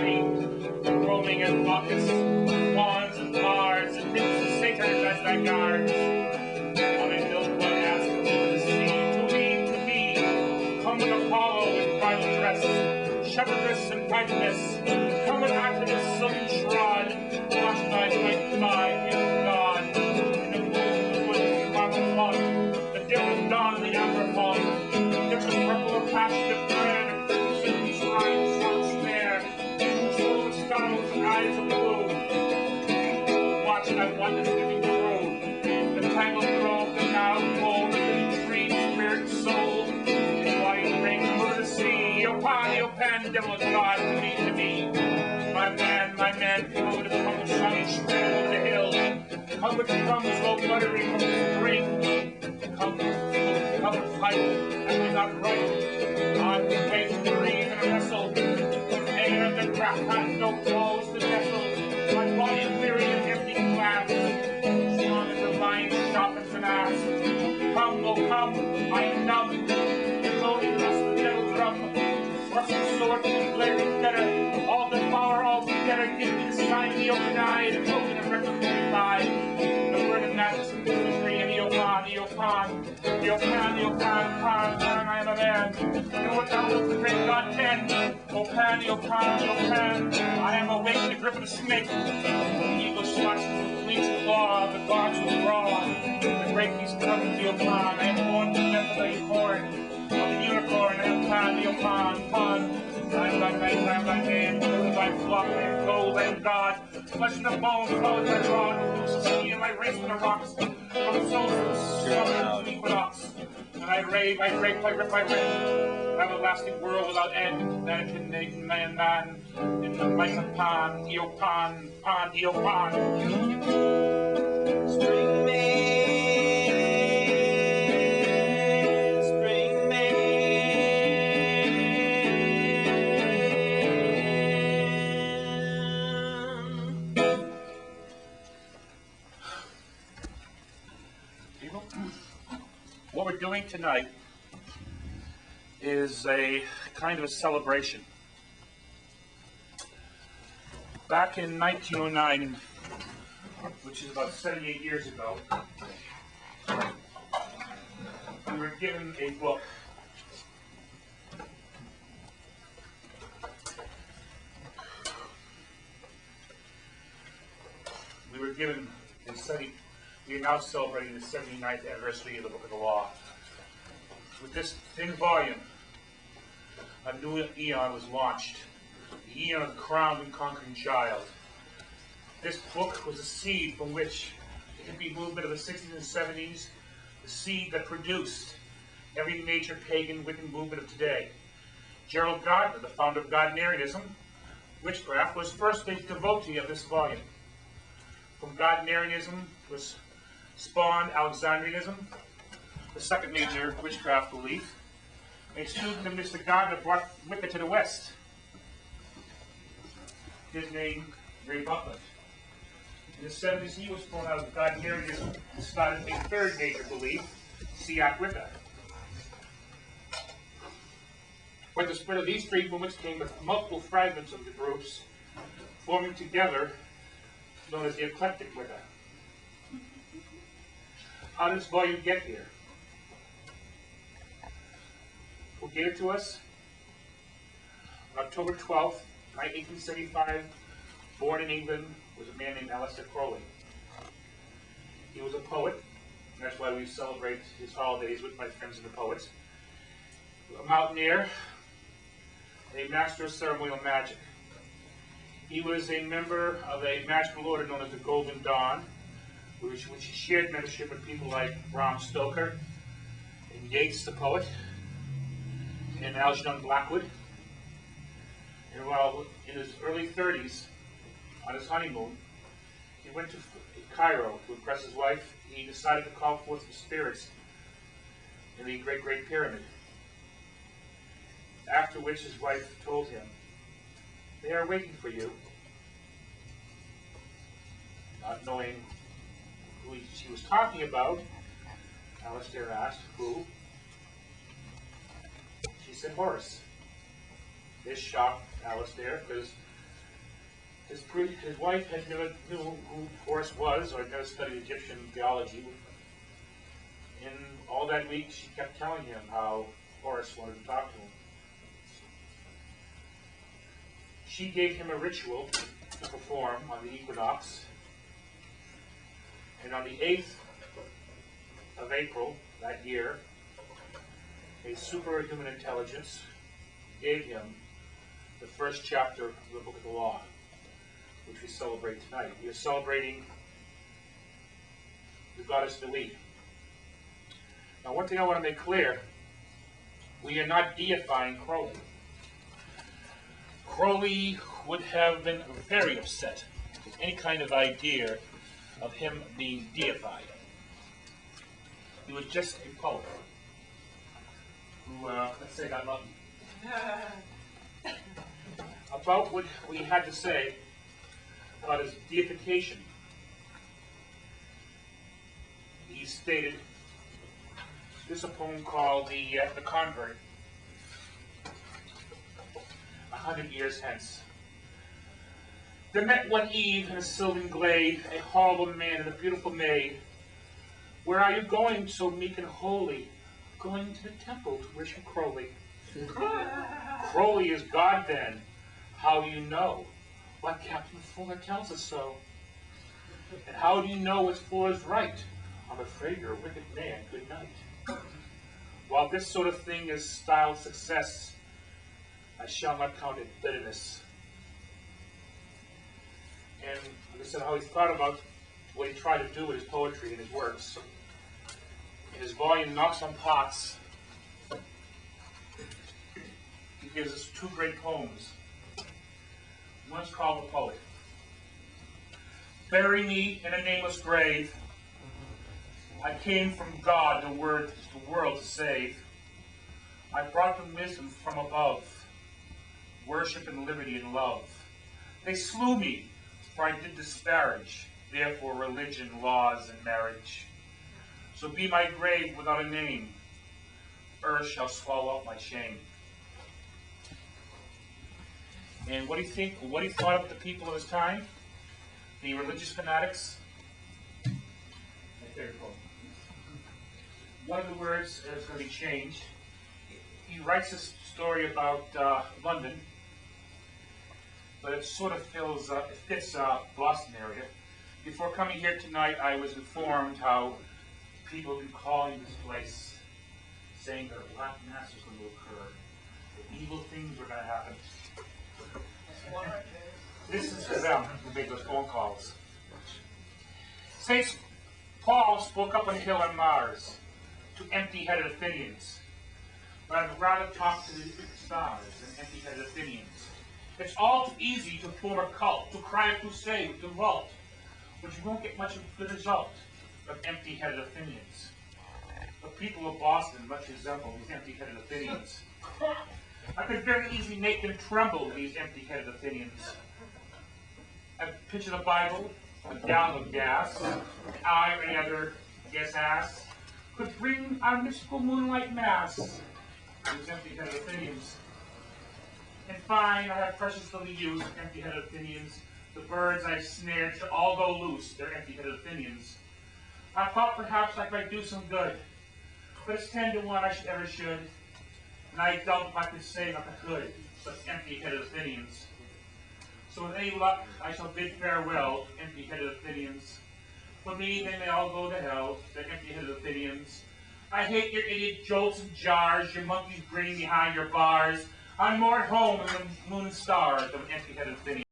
party, roaming and buckets, wands and cards, and things to Satan as thy guards. On a hill one asked over the sea, to me, come with Apollo in bridal dress, shepherdess and piperess, come with activist silken shroud, wash thy white thigh in God, in the moon, the woods, the marble font, the dim of dawn, the amber font, dips of purple of passion of prayer, the crimson shrine, short snare, soul of stars, eyes of blue, watch thy wonders living through, the tangled grove, the now cold, the living tree, spirit, soul, the white ring over the sea, O pan, devil of God, to me, my man, people to come with shiny spread over the hill, come with crumbs, low buttery from the spring, come with pipe, and we not right, on the way to breathe and wrestle, air that crack had no clothes to nestle, my body weary and empty glass, strong as the lion sharpens an ass, come, oh come, I am numb, the lonely rust of the devil drum, rusty sword, blade and better, all the power all together, give me the sign of the open eye, the token of reckless thigh, the word of madness and mystery, and Pan, I am a man, do what thou wilt, the great God can, O Pan, I am awake in the grip of the snake, the eagle slashed with the bleached claw, the gods will raw, the great beast comes, O Pan, I am born to death of the unicorn, I am Pan, I am thy man, build thy flock, I am gold, I am God, flesh and the bones, clothed thy rod, loose the sea, and I race with the rocks, from the souls of the summer to equinox, and I rave, I break, I rip, an everlasting world without end, that can make man, in the might of Pan, Pan, Spring What we're doing tonight is a kind of a celebration. Back in 1909, which is about 78 years ago, we were given a book. We are now celebrating the 79th anniversary of the Book of the Law. With this thin volume, a new eon was launched, the eon of the crowned and conquering child. This book was a seed from which the hippie movement of the 60s and 70s, the seed that produced every major pagan Wiccan movement of today. Gerald Gardner, the founder of Gardnerianism, witchcraft, was first a devotee of this volume. From Gardnerianism was spawned Alexandrianism, the second major witchcraft belief. A student of Mr. Gardner brought Wicca to the West. His name, Ray Butler. In the 70s, he was thrown out of Gardnerianism and started a third major belief, Siak Wicca. But the spread of these three movements came with multiple fragments of the groups, forming together, known as the eclectic Wicca. How did this volume get here? Who gave it to us? On October 12th, 1875, born in England, was a man named Aleister Crowley. He was a poet, and that's why we celebrate his holidays with my friends and the poets. A mountaineer, a master of ceremonial magic. He was a member of a magical order known as the Golden Dawn, which he shared membership with people like Bram Stoker, and Yeats the poet, and Algernon Blackwood. And while in his early 30s, on his honeymoon, he went to Cairo to impress his wife. He decided to call forth the spirits in the Great Pyramid. After which his wife told him, "They are waiting for you." Not knowing who she was talking about, Aleister asked, "Who?" She said, "Horus." This shocked Aleister because His wife had never knew who Horus was, or had never studied Egyptian theology. And all that week she kept telling him how Horus wanted to talk to him. She gave him a ritual to perform on the equinox. And on the 8th of April that year, a superhuman intelligence gave him the first chapter of the Book of the Law, which we celebrate tonight. We are celebrating the goddess Nui. Now, one thing I want to make clear, we are not deifying Crowley. Crowley would have been very upset with any kind of idea of him being deified. He was just a poet who, let's say, got lucky. About what we had to say about his deification, he stated, this is a poem called The Convert, 100 years hence. There met one eve in a sylvan glade, a horrible man and a beautiful maid. Where are you going, so meek and holy? Going to the temple to worship Crowley. Crowley is God then. How do you know? Why, Captain Fuller tells us so. And how do you know what's Fuller's right? I'm afraid you're a wicked man. Good night. While this sort of thing is styled success, I shall not count it bitterness. And like I said, how he thought about what he tried to do with his poetry and his works. In his volume, Knocks on Pots, he gives us two great poems. One's called The Poet. Bury me in a nameless grave. I came from God, the world to save. I brought them wisdom from above, worship and liberty and love. They slew me, for I did disparage, therefore religion, laws, and marriage. So be my grave without a name, earth shall swallow up my shame. And what do you think, what he thought of the people of his time? The religious fanatics? My favorite poem. One of the words is going to be changed. He writes this story about London, but it sort of fits Boston area. Before coming here tonight, I was informed how people have been calling this place, saying that a black mass was going to occur, that evil things were going to happen. This is for them who made those phone calls. St. Paul spoke up on a hill on Mars to empty-headed Athenians. But I'd rather talk to the stars than empty-headed Athenians. It's all too easy to form a cult, to cry a crusade, to revolt, but you won't get much of a good result of empty-headed Athenians. The people of Boston much resemble these empty-headed Athenians. I could very easily make them tremble, these empty-headed Athenians. A pitch of the Bible, a gallon of gas, I or any other guess ass, could bring our mystical moonlight mass, these empty-headed Athenians. And fine, I have precious little use, empty-headed Athenians. The birds I've snared should all go loose, they're empty-headed Athenians. I thought perhaps I might do some good, but it's 10 to 1 I should. And I doubt if I could save if I could, such empty-headed Athenians. So with any luck, I shall bid farewell to empty-headed Athenians. For me, they may all go to hell, the empty-headed Athenians. I hate your idiot jolts and jars, your monkeys grinning behind your bars. I'm more at home in the moon and stars than empty-headed Athenians.